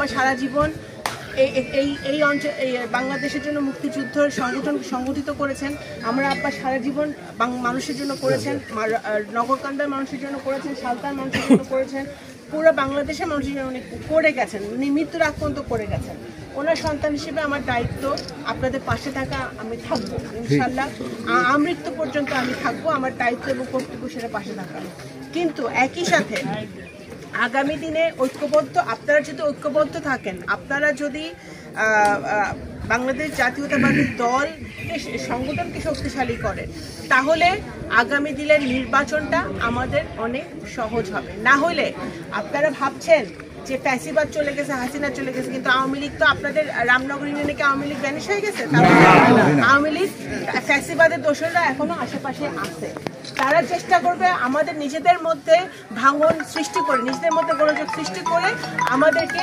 আব্বা সারা জীবন এই অঞ্চল বাংলাদেশের জন্য মুক্তিযুদ্ধ সংগঠিত করেছেন। আমার আব্বা সারা জীবন মানুষের জন্য করেছেন, নগরকান্দার মানুষের জন্য করেছেন, সালতার মানুষের জন্য করেছেন, পুরো বাংলাদেশের মানুষের জন্য করে গেছেন, উনি মৃত্যুর আগ পর্যন্ত করে গেছেন। ওনার সন্তান হিসেবে আমার দায়িত্ব আপনাদের পাশে থাকা, আমি থাকবো ইনশাল্লাহ, আমৃত্যু পর্যন্ত আমি থাকবো, আমার দায়িত্ব এবং কর্তব্য সেটা পাশে থাকা। কিন্তু একই সাথে আগামী দিনে ঐক্যবদ্ধ, আপনারা যদি ঐক্যবদ্ধ থাকেন, আপনারা যদি বাংলাদেশ জাতীয়তাবাদী দল সংগঠনকে শক্তিশালী করেন, তাহলে আগামী দিনের নির্বাচনটা আমাদের অনেক সহজ হবে। না হলে আপনারা ভাবছেন যে ফ্যাসিবাদ চলে গেছে, হাসিনা চলে গেছে, কিন্তু আওয়ামী লীগ তো আপনাদের রামনগর ইউনিয়নে কি আওয়ামী লীগ ভ্যানিশ হয়ে গেছে? আওয়ামী লীগ ফ্যাসিবাদের দোষররা এখনো আশেপাশে আছে। তারা চেষ্টা করবে আমাদের নিজেদের মধ্যে ভাঙন সৃষ্টি করে, নিজেদের মধ্যে গোলযোগ সৃষ্টি করে আমাদেরকে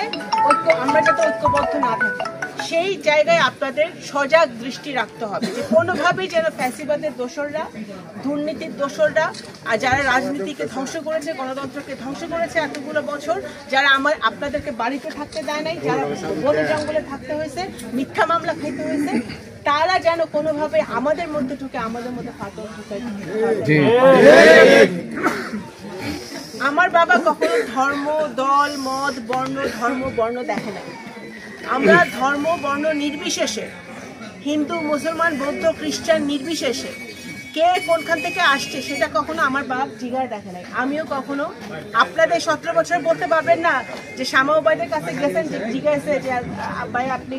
আমরা যাতে ঐক্যবদ্ধ না থাকি, সেই জায়গায় আপনাদের সজাগ দৃষ্টি রাখতে হবে যে কোনোভাবেই যেন ফ্যাসিবাদের দোসররা, দুর্নীতির দোসররা, আর যারা রাজনীতিকে ধ্বংস করেছে, গণতন্ত্রকে ধ্বংস করেছে এতগুলো বছর, যারা আপনাদেরকে বাড়িতে থাকতে দেয় নাই, যারা বনে জঙ্গলে থাকতে হয়েছে, মিথ্যা মামলা খাইতে হয়েছে, তারা যেন কোনোভাবে আমাদের মধ্যে ঢুকে আমাদের মধ্যে ফাটল ঢুকে। আমার বাবা কখনো ধর্ম, দল, মত, বর্ণ দেখে নাই। আমরা ধর্ম, বর্ণ নির্বিশেষে, হিন্দু, মুসলমান, বৌদ্ধ, খ্রিস্টান নির্বিশেষে কে কোনখান থেকে আসছে সেটা কখনো আমার বাপ জিগায় দেখে নাই। আমিও কখনো, আপনাদের 17 বছর বলতে পারবেন না যে শামাউবাইদের কাছে গেছেন, যে জিজ্ঞাসা যে ভাই আপনি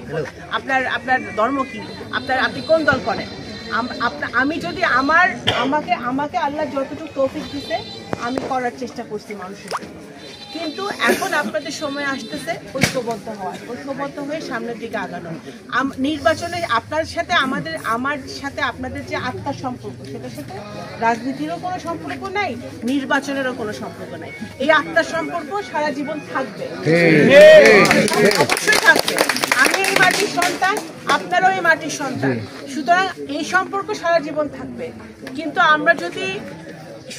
আপনার ধর্ম কি, আপনি কোন দল করেন। আমি যদি আমাকে আল্লাহ যতটুকু তৌফিক দিতে আমি করার চেষ্টা করছি মানুষের জন্য। কিন্তু এখন আপনাদের সময় আসতেছে ঐক্যবদ্ধ হয়ে সামনের দিকে আগানো। নির্বাচনে আপনার সাথে আমার সাথে আপনাদের যে আত্মার সম্পর্ক, সেটার সাথে রাজনীতিরও কোনো সম্পর্ক নাই, নির্বাচনেরও কোনো সম্পর্ক নাই। এই আত্মার সম্পর্ক সারা জীবন থাকবে, অবশ্যই থাকবে। আমি এই মাটির সন্তান, আপনারাও এই মাটির সন্তান, সুতরাং এই সম্পর্ক সারা জীবন থাকবে। কিন্তু আমরা যদি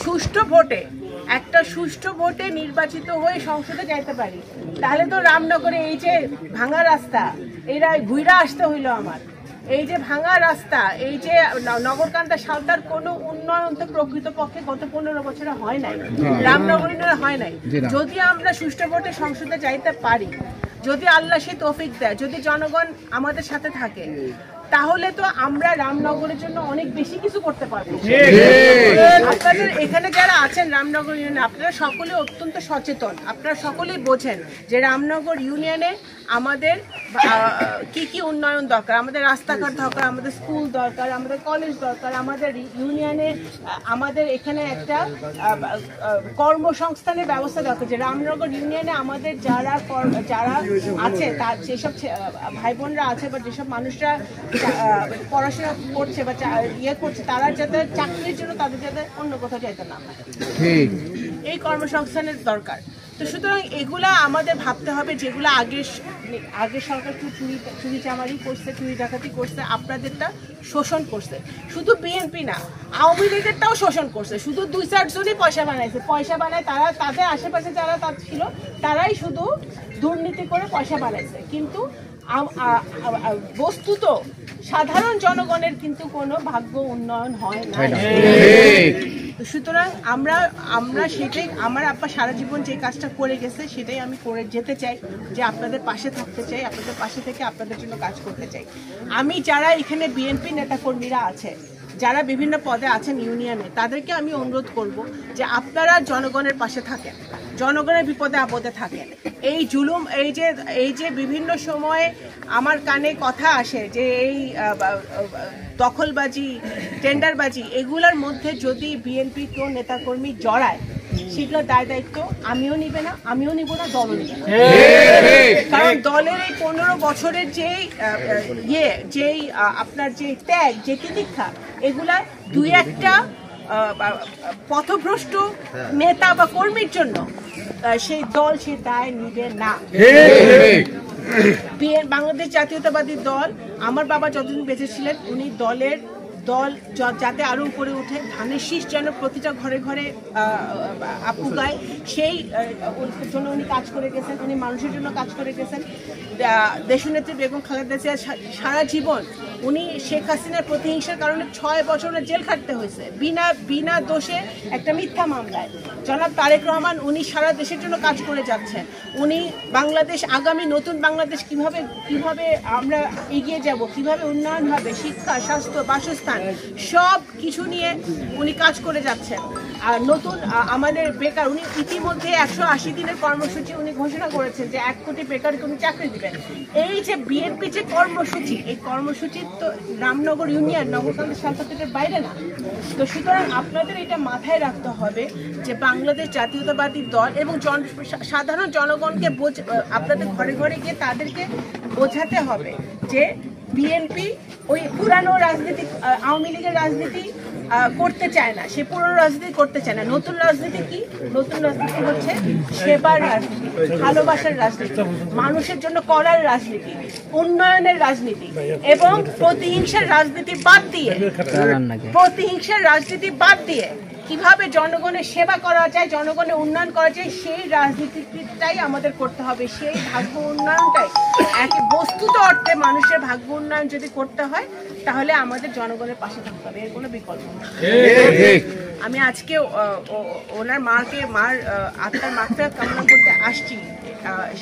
সুষ্ঠু ভোটে নির্বাচিত হয়ে সংসদে যাইতে পারি, তাহলে তো রামনগরে এই যে ভাঙা রাস্তা, এরা ঘুরে আসতে হইলো আমার, এই যে ভাঙা রাস্তা, এই যে নগরকান্দা সালতার কোনো উন্নয়ন তো প্রকৃতপক্ষে গত 15 বছরে হয় নাই, রামনগর ইউনিয়নে হয় নাই। যদি আমরা সুষ্ঠু ভোটে সংসদে যাইতে পারি, যদি আল্লাহ সে তৌফিক দেয়, যদি জনগণ আমাদের সাথে থাকে, তাহলে তো আমরা রামনগরের জন্য অনেক বেশি কিছু করতে পারবো। আপনাদের এখানে যারা আছেন রামনগর ইউনিয়নে, আপনারা সকলে অত্যন্ত সচেতন, আপনারা সকলেই বোঝেন যে রামনগর ইউনিয়নে আমাদের কি উন্নয়ন দরকার। আমাদের রাস্তাঘাট দরকার, আমাদের স্কুল দরকার, আমাদের কলেজ দরকার, আমাদের ইউনিয়নে আমাদের এখানে একটা কর্মসংস্থানের ব্যবস্থা দরকার। যে রামনগর ইউনিয়নে আমাদের যারা আছে, তার যেসব ভাই বোনরা আছে বা যেসব মানুষরা পড়াশোনা করছে বা করছে, তারা যাতে চাকরির জন্য তাদের যাতে অন্য কোথাও যেতে না হয়, এই কর্মসংস্থানের দরকার। তো সুতরাং এগুলা আমাদের ভাবতে হবে, যেগুলো আগে সরকার চুরি চামারি করছে, চুরি ডাকাতি করছে, আপনাদেরটা শোষণ করছে। শুধু বিএনপি না, আওয়ামী লীগেরটাও শোষণ করছে। শুধু 2-4 জনই পয়সা বানায়, তারা তাদের আশেপাশে যারা ছিল তারাই শুধু দুর্নীতি করে পয়সা বানাইছে। কিন্তু বস্তুত সাধারণ জনগণের কিন্তু কোনো ভাগ্য উন্নয়ন হয় না। সুতরাং আমরা সেটাই, আমার আব্বা সারা জীবন যে কাজটা করে গেছে সেটাই আমি করে যেতে চাই, যে আপনাদের পাশে থাকতে চাই, আপনাদের পাশে থেকে আপনাদের জন্য কাজ করতে চাই। আমি যারা এখানে বিএনপি নেতাকর্মীরা আছে, যারা বিভিন্ন পদে আছেন ইউনিয়নে, তাদেরকে আমি অনুরোধ করব যে আপনারা জনগণের পাশে থাকেন, জনগণের বিপদে আপদে থাকেন। এই জুলুম, এই যে বিভিন্ন সময়ে আমার কানে কথা আসে যে এই দখলবাজি, টেন্ডারবাজি, এগুলোর মধ্যে যদি বিএনপি কেউ নেতাকর্মী জড়ায়, সেগুলোর দায়িত্ব আমিও নিব না, দলও নিবে না। কারণ দলের এই 15 বছরের যেই আপনার যে ত্যাগ, যে তিতিক্ষা, এগুলা 2-1টা পথভ্রষ্ট নেতা বা কর্মীর জন্য সেই দল সে দায় নিবে না। বাংলাদেশ জাতীয়তাবাদী দল, আমার বাবা যতদিন বেঁচে ছিলেন, উনি দলের দল যাতে আরও উপরে ওঠে, ধানের শীষ যেন প্রতিটা ঘরে ঘরে আপু গায়, সেই জন্য উনি কাজ করে গেছেন। উনি মানুষের জন্য কাজ করে গেছেন। দেশনেত্রী বেগম খালেদা জিয়া সারা জীবন উনি শেখ হাসিনার প্রতিহিংসার কারণে 6 বছরের জেল খাটতে হয়েছে বিনা দোষে একটা মিথ্যা মামলায়। জনাব তারেক রহমান উনি সারা দেশের জন্য কাজ করে যাচ্ছেন। উনি বাংলাদেশ, আগামী নতুন বাংলাদেশ কিভাবে আমরা এগিয়ে যাব, কিভাবে উন্নয়ন হবে, শিক্ষা, স্বাস্থ্য, বাসস্থান সব কিছু নিয়ে উনি কাজ করে যাচ্ছেন। আর নতুন আমাদের বেকার, উনি ইতিমধ্যে 180 দিনের কর্মসূচি উনি ঘোষণা করেছেন যে 1 কোটি বেকারকে উনি চাকরি দিবেন। এই যে বিএনপি যে কর্মসূচি, এই কর্মসূচি তো রামনগর ইউনিয়ন, নগরকান্দা শালপাতিটার বাইরে না। তো সুতরাং আপনাদের এটা মাথায় রাখতে হবে যে বাংলাদেশ জাতীয়তাবাদী দল এবং সাধারণ জনগণকে আপনাদের ঘরে ঘরে গিয়ে তাদেরকে বোঝাতে হবে যে বিএনপি ওই পুরানো রাজনীতি, আওয়ামী লীগের রাজনীতি করতে চায় না, সে পুরনো রাজনীতি করতে চায় না। নতুন রাজনীতি কি? নতুন রাজনীতি হচ্ছে সেবার রাজনীতি, ভালোবাসার রাজনীতি, মানুষের জন্য করার রাজনীতি, উন্নয়নের রাজনীতি এবং প্রতিহিংসার রাজনীতি বাদ দিয়ে কিভাবে জনগণের সেবা করা যায়, জনগণের উন্নয়ন করা যায়, সেই রাজনীতিটাই আমাদের করতে হবে। সেই ভাগ্য উন্নয়নটাই বস্তুত অর্থে মানুষের ভাগ্য উন্নয়ন যদি করতে হয় তাহলে আমাদের জনগণের পাশে থাকতে হবে, এর কোনো বিকল্প নেই। আমি আজকে ওনার মার আত্মার মাগফিরাত কামনা করতে আসছি,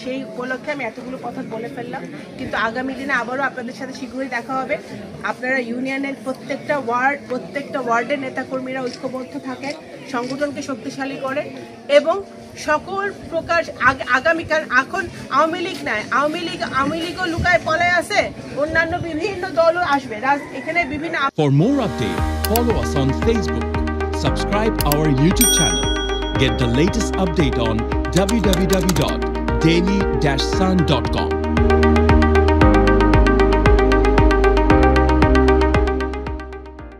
সেই উপলক্ষে আমি এতগুলো কথা বলে ফেললাম। কিন্তু আগামী দিনে আবারও আপনাদের সাথে শীঘ্রই দেখা হবে। আপনারা ইউনিয়নের প্রত্যেকটা ওয়ার্ডের নেতাকর্মীরা ঐক্যবদ্ধ থাকেন, সংগঠনকে শক্তিশালী করেন এবং সকল প্রকার আগামীকাল, এখন আওয়ামী লীগ নাই, আওয়ামী লীগও লুকায় পলায় আছে, অন্যান্য বিভিন্ন দলও আসবে এখানে বিভিন্ন। For more updates, follow us on Facebook, subscribe our YouTube channel, get the latest update on www.daily-sun.com.